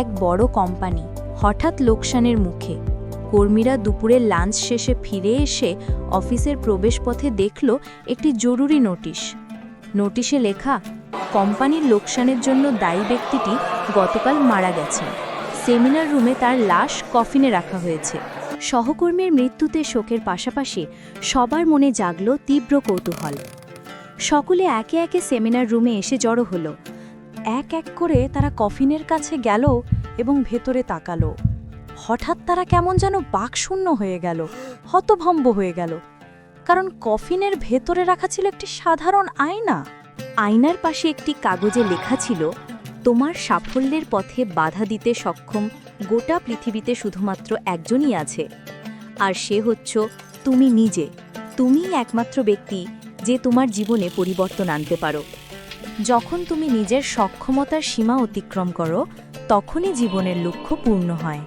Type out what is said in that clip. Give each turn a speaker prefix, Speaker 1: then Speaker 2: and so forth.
Speaker 1: এক বড় কোম্পানি হঠাৎ লোকসানের মুখে। কর্মীরা দুপুরের লাঞ্চ শেষে ফিরে এসে অফিসের প্রবেশপথে দেখল একটি জরুরি নোটিশ। নোটিশে লেখা, কোম্পানির লোকসানের জন্য দায়ী ব্যক্তিটি গতকাল মারা গেছেন। সেমিনার রুমে তার লাশ কফিনে রাখা হয়েছে। সহকর্মীর মৃত্যুতে শোকের পাশাপাশি সবার মনে জাগল তীব্র কৌতূহল। সকলে একে একে সেমিনার রুমে এসে জড়ো হলো। এক এক করে তারা কফিনের কাছে গেল এবং ভেতরে তাকালো। হঠাৎ তারা কেমন যেন বাকশূন্য হয়ে গেল, হতভম্ব হয়ে গেল, কারণ কফিনের ভেতরে রাখা ছিল একটি সাধারণ আয়না। আয়নার পাশে একটি কাগজে লেখা ছিল, তোমার সাফল্যের পথে বাধা দিতে সক্ষম গোটা পৃথিবীতে শুধুমাত্র একজনই আছে, আর সে হচ্ছ তুমি নিজে। তুমিই একমাত্র ব্যক্তি যে তোমার জীবনে পরিবর্তন আনতে পারো। যখন তুমি নিজের সক্ষমতার সীমা অতিক্রম করো, তখনই জীবনের লক্ষ্য পূর্ণ হয়।